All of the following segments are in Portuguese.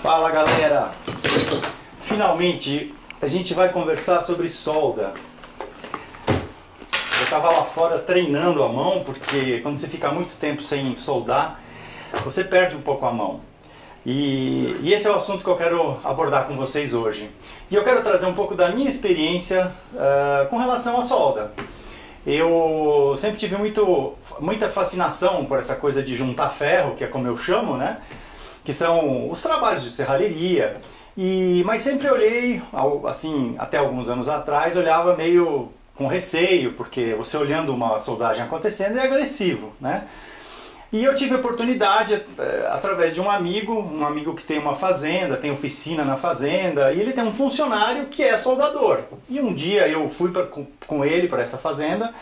Fala galera! Finalmente a gente vai conversar sobre solda. Eu estava lá fora treinando a mão, porque quando você fica muito tempo sem soldar, você perde um pouco a mão. E esse é o assunto que eu quero abordar com vocês hoje. E eu quero trazer um pouco da minha experiência com relação à solda. Eu sempre tive muita fascinação por essa coisa de juntar ferro, que é como eu chamo, né? Que são os trabalhos de serralheria. Mas sempre olhei, assim, até alguns anos atrás, olhava meio com receio, porque você olhando uma soldagem acontecendo é agressivo, né? E eu tive a oportunidade, através de um amigo que tem uma fazenda, tem oficina na fazenda, e ele tem um funcionário que é soldador. E um dia eu fui com ele para essa fazenda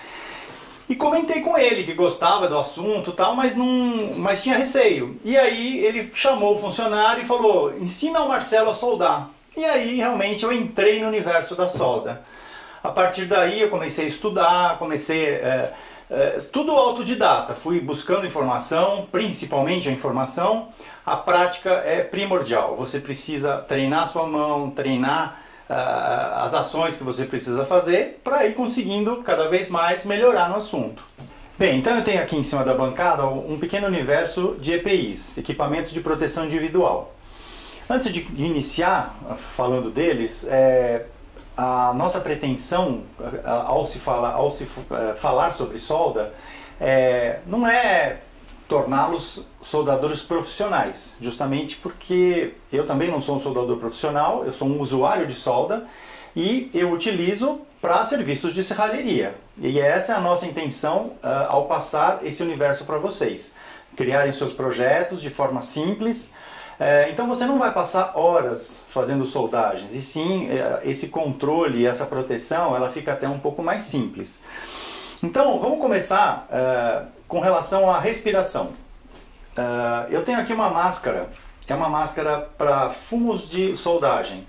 e comentei com ele que gostava do assunto e tal, mas tinha receio. E aí ele chamou o funcionário e falou: ensina o Marcelo a soldar. E aí realmente eu entrei no universo da solda. A partir daí eu comecei a estudar, tudo autodidata, fui buscando informação, principalmente a informação. A prática é primordial, você precisa treinar a sua mão, treinar as ações que você precisa fazer para ir conseguindo cada vez mais melhorar no assunto. Bem, então eu tenho aqui em cima da bancada um pequeno universo de EPIs, equipamentos de proteção individual. Antes de iniciar falando deles, a nossa pretensão ao se falar sobre solda não é torná-los soldadores profissionais, justamente porque eu também não sou um soldador profissional, eu sou um usuário de solda e eu utilizo para serviços de serralheria. E essa é a nossa intenção ao passar esse universo para vocês. Criarem seus projetos de forma simples. Então você não vai passar horas fazendo soldagens, e sim esse controle e essa proteção ela fica até um pouco mais simples. Então vamos começar com relação à respiração. Eu tenho aqui uma máscara, que é uma máscara para fumos de soldagem.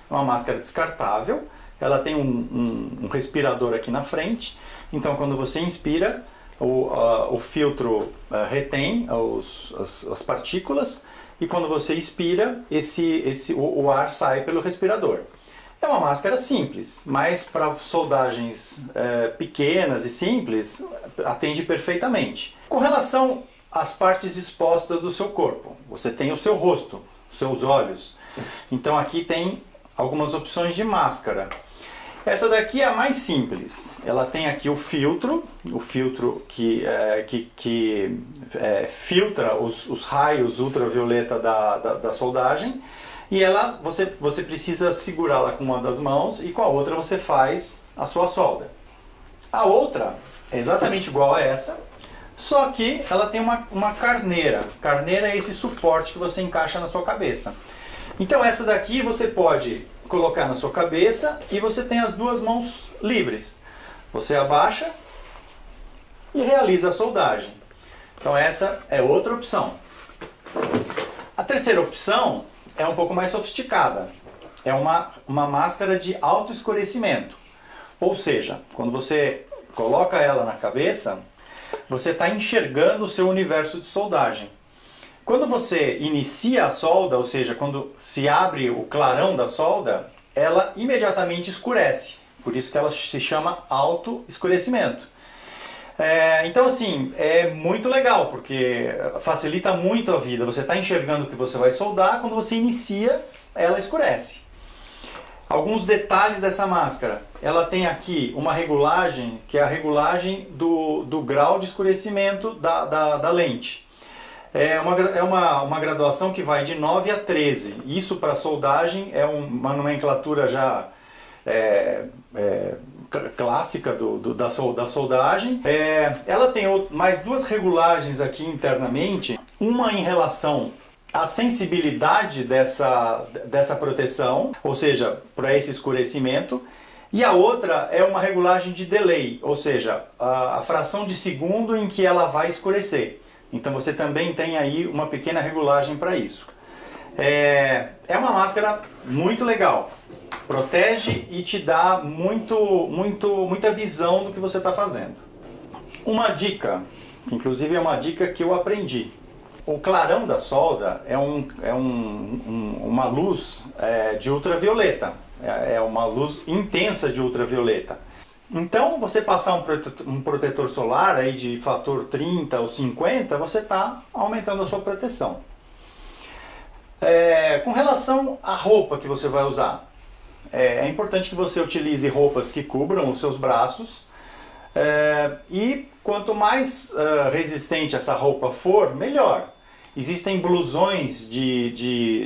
É uma máscara descartável, ela tem um respirador aqui na frente, então quando você inspira, o filtro retém as partículas, e quando você expira, o ar sai pelo respirador. É uma máscara simples, mas para soldagens pequenas e simples, atende perfeitamente. Com relação às partes expostas do seu corpo, você tem o seu rosto, os seus olhos. Então aqui tem algumas opções de máscara. Essa daqui é a mais simples. Ela tem aqui o filtro que filtra os raios ultravioleta da soldagem, e você precisa segurá-la com uma das mãos e com a outra você faz a sua solda. A outra é exatamente igual a essa, só que ela tem uma carneira. Carneira é esse suporte que você encaixa na sua cabeça. Então essa daqui você pode colocar na sua cabeça e você tem as duas mãos livres. Você abaixa e realiza a soldagem. Então essa é outra opção. A terceira opção é um pouco mais sofisticada. É uma máscara de alto escurecimento. Ou seja, quando você coloca ela na cabeça, você está enxergando o seu universo de soldagem. Quando você inicia a solda, ou seja, quando se abre o clarão da solda, ela imediatamente escurece. Por isso que ela se chama alto escurecimento. Então assim, é muito legal, porque facilita muito a vida. Você está enxergando o que você vai soldar, quando você inicia, ela escurece. Alguns detalhes dessa máscara. Ela tem aqui uma regulagem, que é a regulagem do grau de escurecimento da lente. É uma graduação que vai de 9 a 13. Isso para soldagem é uma nomenclatura já clássica da soldagem. Ela tem mais duas regulagens aqui internamente. Uma em relação à sensibilidade dessa proteção, ou seja, para esse escurecimento. E a outra é uma regulagem de delay, ou seja, a fração de segundo em que ela vai escurecer. Então você também tem aí uma pequena regulagem para isso. É uma máscara muito legal. Protege e te dá muita visão do que você está fazendo. Uma dica, inclusive é uma dica que eu aprendi. O clarão da solda é uma luz de ultravioleta, é uma luz intensa de ultravioleta. Então, você passar um protetor solar aí de fator 30 ou 50, você está aumentando a sua proteção. Com relação à roupa que você vai usar, é importante que você utilize roupas que cubram os seus braços, e quanto mais resistente essa roupa for, melhor. Existem blusões de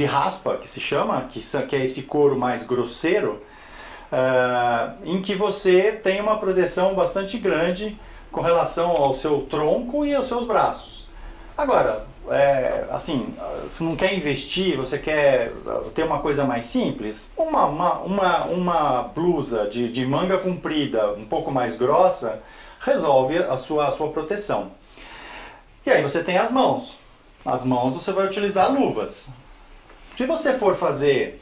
raspa, que se chama, que é esse couro mais grosseiro, em que você tem uma proteção bastante grande com relação ao seu tronco e aos seus braços. Agora, assim, você não quer investir, você quer ter uma coisa mais simples, uma blusa de manga comprida, um pouco mais grossa, resolve a sua proteção. E aí você tem as mãos. As mãos você vai utilizar luvas. Se você for fazer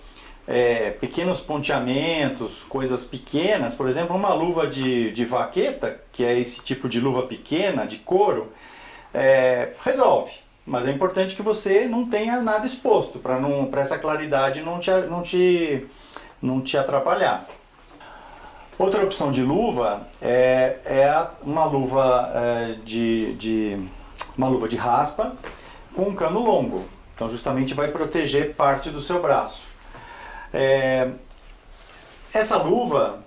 pequenos ponteamentos, coisas pequenas, por exemplo, uma luva de vaqueta, que é esse tipo de luva pequena, de couro, resolve. Mas é importante que você não tenha nada exposto, para essa claridade não te atrapalhar. Outra opção de luva uma luva uma luva de raspa com um cano longo. Então justamente vai proteger parte do seu braço. Essa luva,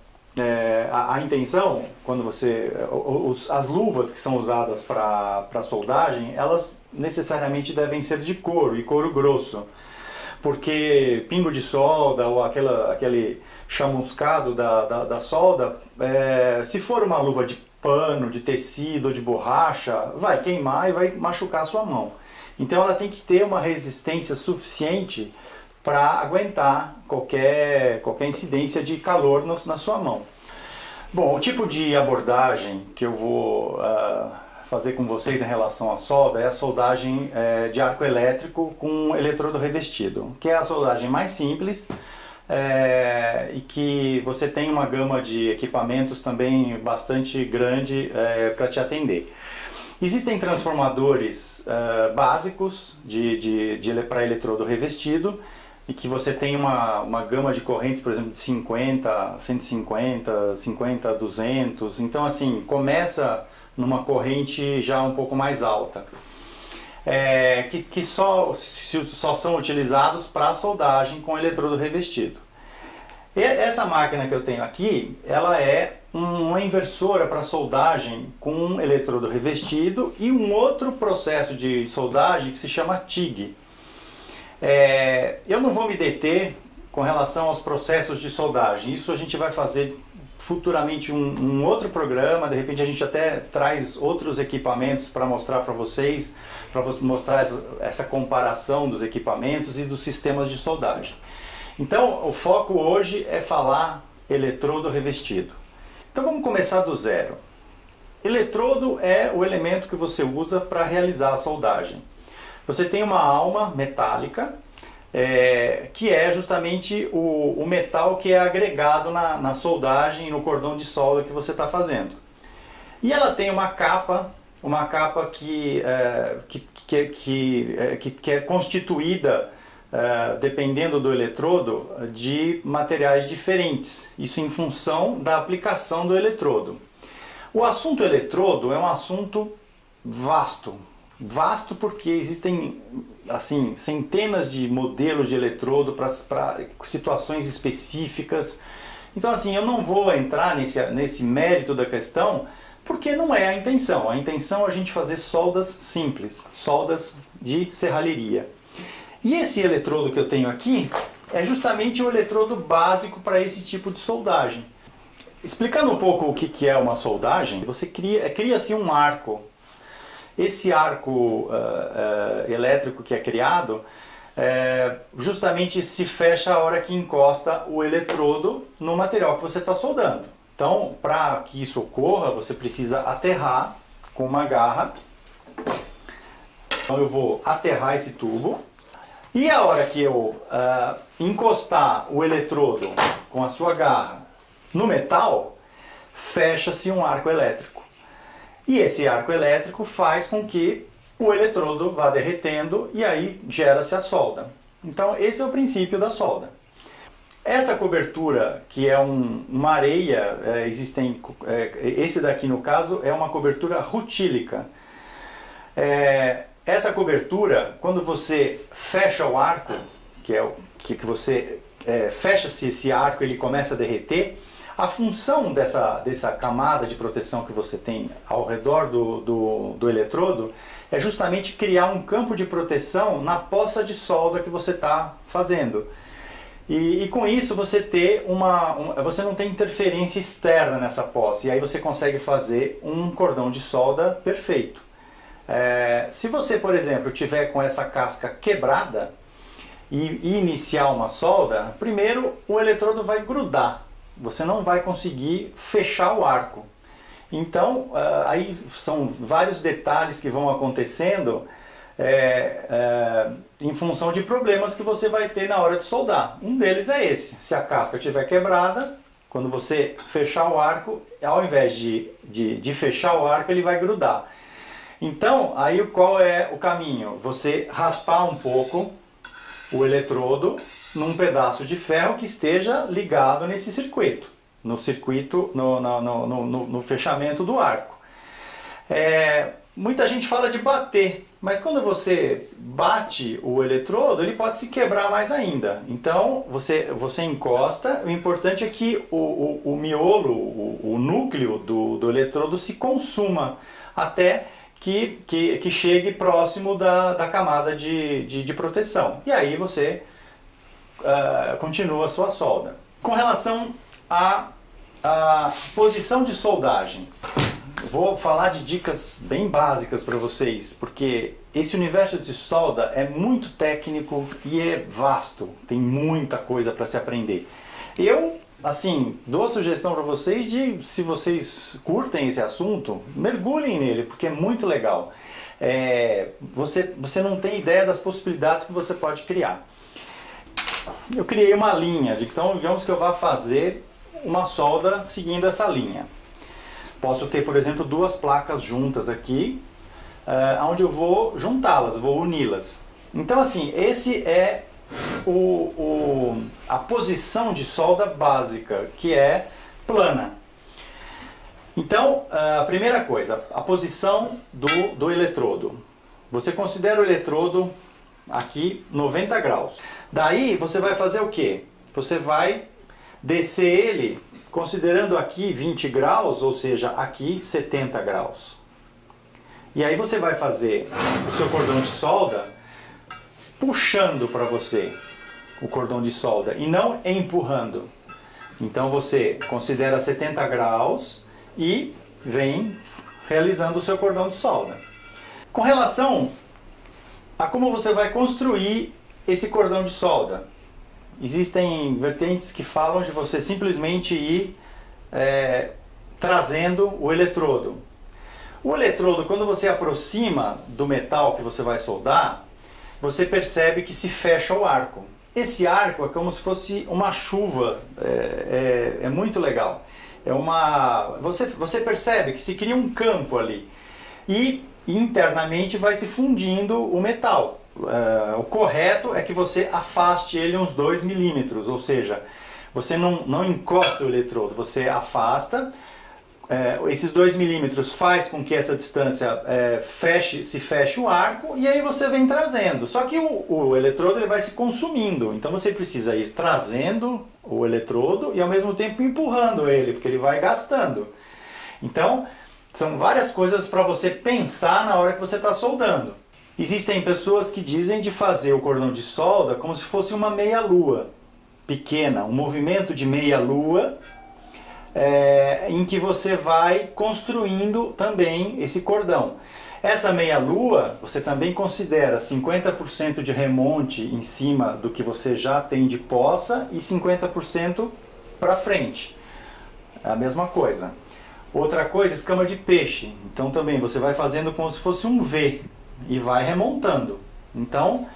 a intenção, quando as luvas que são usadas para soldagem, elas necessariamente devem ser de couro, e couro grosso, porque pingo de solda ou aquele chamuscado da solda, se for uma luva de pano, de tecido ou de borracha, vai queimar e vai machucar a sua mão. Então ela tem que ter uma resistência suficiente para aguentar qualquer incidência de calor na sua mão. Bom, o tipo de abordagem que eu vou fazer com vocês em relação à solda é a soldagem de arco elétrico com eletrodo revestido, que é a soldagem mais simples e que você tem uma gama de equipamentos também bastante grande para te atender. Existem transformadores básicos para eletrodo revestido, e que você tem uma gama de correntes, por exemplo, de 50, 150, 50, 200. Então, assim, começa numa corrente já um pouco mais alta, que só são utilizados para soldagem com eletrodo revestido. E essa máquina que eu tenho aqui, ela é uma inversora para soldagem com eletrodo revestido e um outro processo de soldagem que se chama TIG. Eu não vou me deter com relação aos processos de soldagem. Isso a gente vai fazer futuramente um outro programa. De repente a gente até traz outros equipamentos para mostrar para vocês, para mostrar essa comparação dos equipamentos e dos sistemas de soldagem. Então o foco hoje é falar eletrodo revestido. Então vamos começar do zero. Eletrodo é o elemento que você usa para realizar a soldagem. Você tem uma alma metálica, que é justamente o metal que é agregado na soldagem, no cordão de solda que você está fazendo. E ela tem uma capa que é constituída, dependendo do eletrodo, de materiais diferentes. Isso em função da aplicação do eletrodo. O assunto eletrodo é um assunto vasto. Vasto porque existem assim centenas de modelos de eletrodo para situações específicas. Então assim, eu não vou entrar nesse mérito da questão, porque não é a intenção. A intenção é a gente fazer soldas simples, soldas de serralheria. E esse eletrodo que eu tenho aqui é justamente o eletrodo básico para esse tipo de soldagem. Explicando um pouco o que é uma soldagem, você cria-se um arco. Esse arco elétrico que é criado, justamente se fecha a hora que encosta o eletrodo no material que você está soldando. Então, para que isso ocorra, você precisa aterrar com uma garra. Então eu vou aterrar esse tubo. E a hora que eu encostar o eletrodo com a sua garra no metal, fecha-se um arco elétrico. E esse arco elétrico faz com que o eletrodo vai derretendo e aí gera-se a solda. Então esse é o princípio da solda. Essa cobertura, que é uma areia, esse daqui no caso é uma cobertura rutílica. Essa cobertura, quando você fecha o arco, que você fecha-se esse arco, ele começa a derreter, a função dessa camada de proteção que você tem ao redor do eletrodo é justamente criar um campo de proteção na poça de solda que você está fazendo. E com isso você você não tem interferência externa nessa poça, e aí você consegue fazer um cordão de solda perfeito. Se você, por exemplo, tiver com essa casca quebrada e iniciar uma solda, primeiro o eletrodo vai grudar, você não vai conseguir fechar o arco. Então aí são vários detalhes que vão acontecendo em função de problemas que você vai ter na hora de soldar. Um deles é esse: se a casca estiver quebrada, quando você fechar o arco, ao invés de fechar o arco, ele vai grudar. Então, aí qual é o caminho? Você raspar um pouco o eletrodo num pedaço de ferro que esteja ligado nesse circuito, no fechamento do arco. Muita gente fala de bater, mas quando você bate o eletrodo, ele pode se quebrar mais ainda. Então você encosta, o importante é que o miolo, o núcleo do eletrodo se consuma até que chegue próximo da camada de proteção. E aí você continua a sua solda. Com relação à posição de soldagem, vou falar de dicas bem básicas para vocês, porque esse universo de solda é muito técnico e é vasto, tem muita coisa para se aprender. Eu, assim, dou a sugestão para vocês de, se vocês curtem esse assunto, mergulhem nele, porque é muito legal. Você não tem ideia das possibilidades que você pode criar. Eu criei uma linha, então digamos que eu vá fazer uma solda seguindo essa linha. Posso ter, por exemplo, duas placas juntas aqui, onde eu vou juntá-las, vou uni-las. Então, assim, esse é a posição de solda básica, que é plana. Então, a primeira coisa, a posição do eletrodo. Você considera o eletrodo aqui 90 graus. Daí, você vai fazer o quê? Você vai descer ele considerando aqui 20 graus, ou seja, aqui 70 graus. E aí você vai fazer o seu cordão de solda puxando para você o cordão de solda e não empurrando. Então você considera 70 graus e vem realizando o seu cordão de solda. Com relação a como você vai construir esse cordão de solda, existem vertentes que falam de você simplesmente ir trazendo o eletrodo. O eletrodo, quando você aproxima do metal que você vai soldar, você percebe que se fecha o arco. Esse arco é como se fosse uma chuva, é muito legal. Você percebe que se cria um campo ali e internamente vai se fundindo o metal. O correto é que você afaste ele uns 2 milímetros, ou seja, você não encosta o eletrodo, você afasta. Esses 2 milímetros faz com que essa distância se feche o arco, e aí você vem trazendo. Só que o eletrodo ele vai se consumindo, então você precisa ir trazendo o eletrodo e ao mesmo tempo empurrando ele, porque ele vai gastando. Então, são várias coisas para você pensar na hora que você está soldando. Existem pessoas que dizem de fazer o cordão de solda como se fosse uma meia-lua pequena, um movimento de meia-lua, em que você vai construindo também esse cordão. Essa meia-lua você também considera 50% de remonte em cima do que você já tem de poça e 50% para frente. É a mesma coisa. Outra coisa, escama de peixe. Então também você vai fazendo como se fosse um V e vai remontando. Então,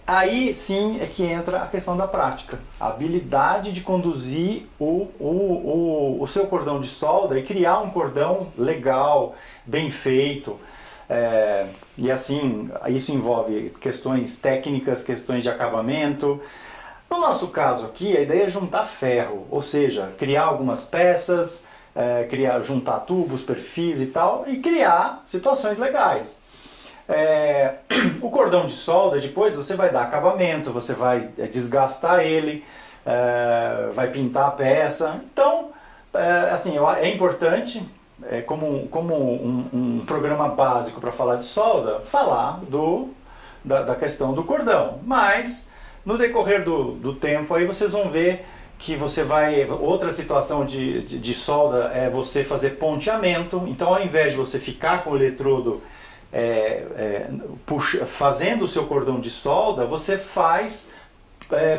aí sim é que entra a questão da prática. A habilidade de conduzir o seu cordão de solda e criar um cordão legal, bem feito, E assim, isso envolve questões técnicas, questões de acabamento. No nosso caso aqui, a ideia é juntar ferro, ou seja, criar algumas peças, juntar tubos, perfis e tal, e criar situações legais. O cordão de solda, depois você vai dar acabamento, você vai desgastar ele, vai pintar a peça. Então, assim, é importante, como um programa básico para falar de solda, falar da questão do cordão. Mas, no decorrer do tempo, aí vocês vão ver que você vai... Outra situação de solda é você fazer ponteamento. Então, ao invés de você ficar com o eletrodo fazendo o seu cordão de solda, você faz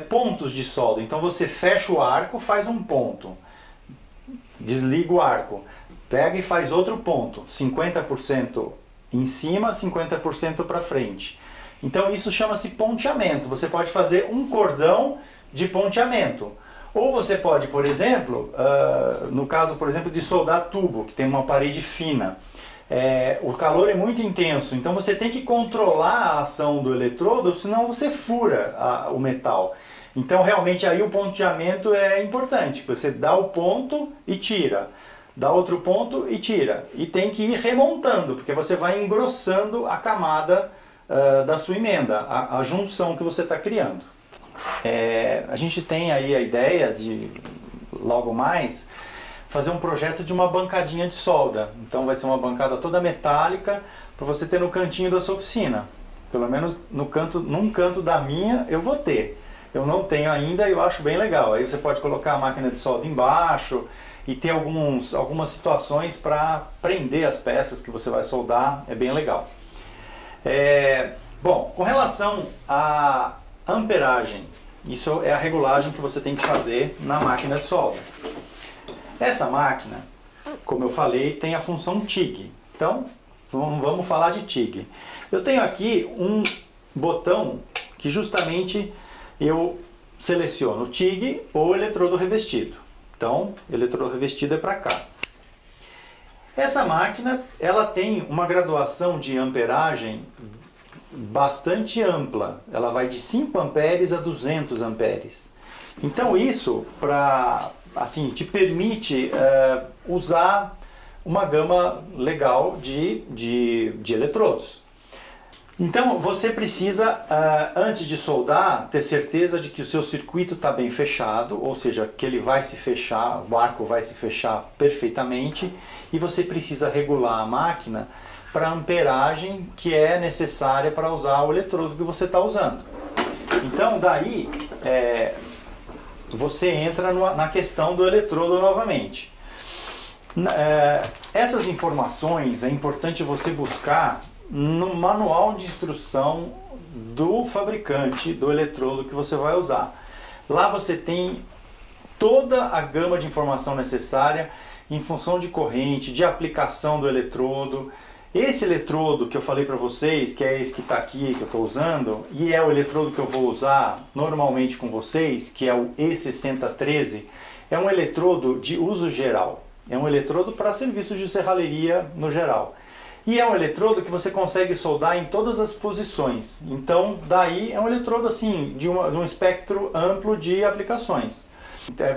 pontos de solda. Então, você fecha o arco, faz um ponto, desliga o arco, pega e faz outro ponto, 50% em cima, 50% para frente. Então isso chama-se ponteamento. Você pode fazer um cordão de ponteamento. Ou você pode, por exemplo, no caso, por exemplo, de soldar tubo, que tem uma parede fina. O calor é muito intenso, então você tem que controlar a ação do eletrodo, senão você fura o metal. Então realmente aí o ponteamento é importante. Você dá o ponto e tira. Dá outro ponto e tira. E tem que ir remontando, porque você vai engrossando a camada da sua emenda, a junção que você está criando. A gente tem aí a ideia de, logo mais, fazer um projeto de uma bancadinha de solda. Então vai ser uma bancada toda metálica para você ter no cantinho da sua oficina. Pelo menos num canto da minha eu vou ter. Eu não tenho ainda e eu acho bem legal. Aí você pode colocar a máquina de solda embaixo e ter algumas situações para prender as peças que você vai soldar. É bem legal. Bom, com relação à amperagem, isso é a regulagem que você tem que fazer na máquina de solda. Essa máquina, como eu falei, tem a função TIG. Então, vamos falar de TIG. Eu tenho aqui um botão que justamente eu seleciono TIG ou eletrodo revestido. Então, eletrodo revestido é para cá. Essa máquina, ela tem uma graduação de amperagem bastante ampla. Ela vai de 5 amperes a 200 amperes. Então isso assim, te permite usar uma gama legal de eletrodos. Então você precisa, antes de soldar, ter certeza de que o seu circuito está bem fechado, ou seja, que ele vai se fechar, o arco vai se fechar perfeitamente, e você precisa regular a máquina para a amperagem que é necessária para usar o eletrodo que você está usando. Então daí você entra na questão do eletrodo novamente. Essas informações é importante você buscar no manual de instrução do fabricante do eletrodo que você vai usar. Lá você tem toda a gama de informação necessária em função de corrente, de aplicação do eletrodo. Esse eletrodo que eu falei para vocês, que é esse que está aqui, que eu estou usando, e é o eletrodo que eu vou usar normalmente com vocês, que é o E6013, é um eletrodo de uso geral. É um eletrodo para serviços de serralheria no geral. E é um eletrodo que você consegue soldar em todas as posições. Então, daí é um eletrodo assim, de um espectro amplo de aplicações.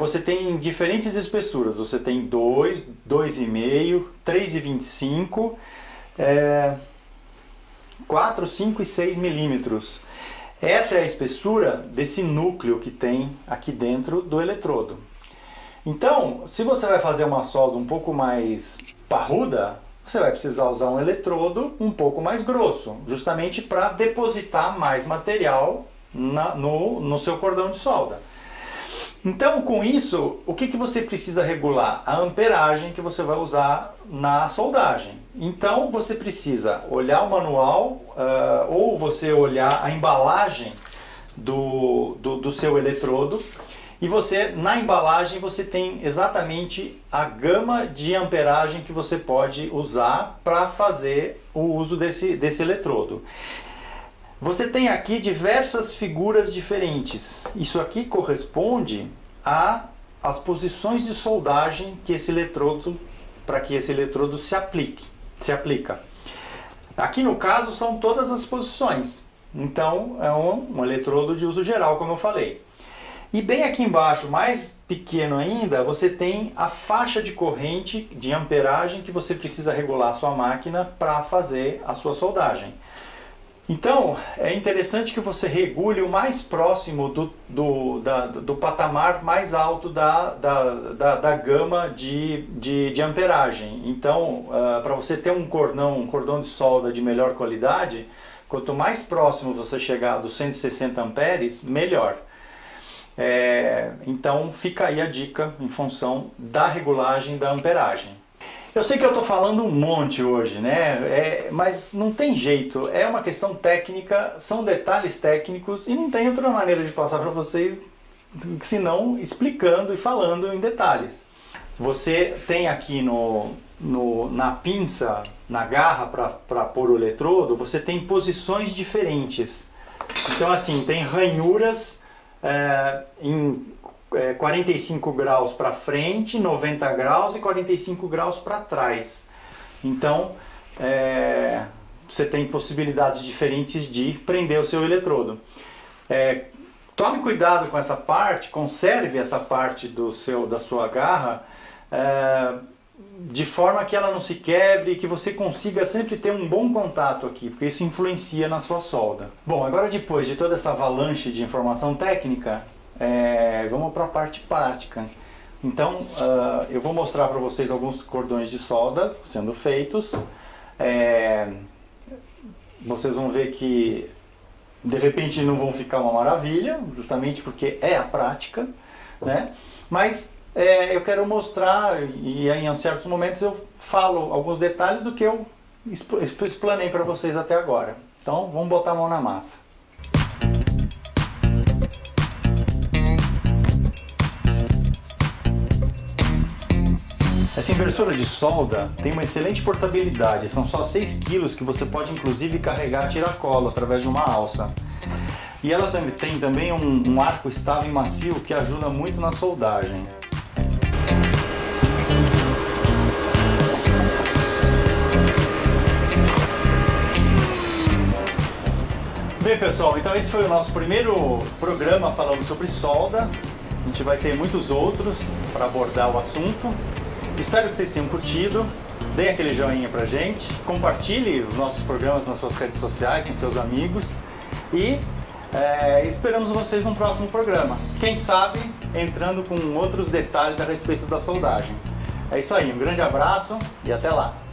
Você tem diferentes espessuras. Você tem 2, 2,5, 3,25, 4, 5 e 6 milímetros. Essa é a espessura desse núcleo que tem aqui dentro do eletrodo. Então, se você vai fazer uma solda um pouco mais parruda, você vai precisar usar um eletrodo um pouco mais grosso, justamente para depositar mais material no seu cordão de solda. Então, com isso, o que você precisa regular? A amperagem que você vai usar na soldagem. Então, você precisa olhar o manual ou você olhar a embalagem do seu eletrodo. E na embalagem você tem exatamente a gama de amperagem que você pode usar para fazer o uso desse eletrodo. Você tem aqui diversas figuras diferentes. Isso aqui corresponde às posições de soldagem que esse eletrodo, para que esse eletrodo se aplica. Aqui no caso são todas as posições, então é um eletrodo de uso geral, como eu falei. E bem aqui embaixo, mais pequeno ainda, você tem a faixa de corrente de amperagem que você precisa regular a sua máquina para fazer a sua soldagem. Então, é interessante que você regule o mais próximo do patamar mais alto da gama de amperagem. Então, para você ter um cordão de solda de melhor qualidade, quanto mais próximo você chegar dos 160 amperes, melhor. Então, fica aí a dica em função da regulagem da amperagem. Eu sei que eu estou falando um monte hoje, né? Mas não tem jeito, é uma questão técnica, são detalhes técnicos e não tem outra maneira de passar para vocês senão explicando e falando em detalhes. Você tem aqui na pinça, na garra para pôr o eletrodo, você tem posições diferentes. Então assim, tem ranhuras em 45 graus para frente, 90 graus e 45 graus para trás. Então, você tem possibilidades diferentes de prender o seu eletrodo. Tome cuidado com essa parte, conserve essa parte da sua garra, de forma que ela não se quebre e que você consiga sempre ter um bom contato aqui, porque isso influencia na sua solda. Bom, agora depois de toda essa avalanche de informação técnica, vamos para a parte prática. Então, eu vou mostrar para vocês alguns cordões de solda sendo feitos. Vocês vão ver que de repente não vão ficar uma maravilha, justamente porque é a prática, né? Mas eu quero mostrar, e em certos momentos eu falo alguns detalhes do que eu explanei para vocês até agora. Então, vamos botar a mão na massa. Essa inversora de solda tem uma excelente portabilidade, são só 6 kg que você pode inclusive carregar a tiracolo através de uma alça. E ela tem também um arco estável e macio que ajuda muito na soldagem. Bem pessoal, então esse foi o nosso primeiro programa falando sobre solda. A gente vai ter muitos outros para abordar o assunto. Espero que vocês tenham curtido, deem aquele joinha pra gente, compartilhe os nossos programas nas suas redes sociais, com seus amigos e esperamos vocês no próximo programa. Quem sabe entrando com outros detalhes a respeito da soldagem. É isso aí, um grande abraço e até lá!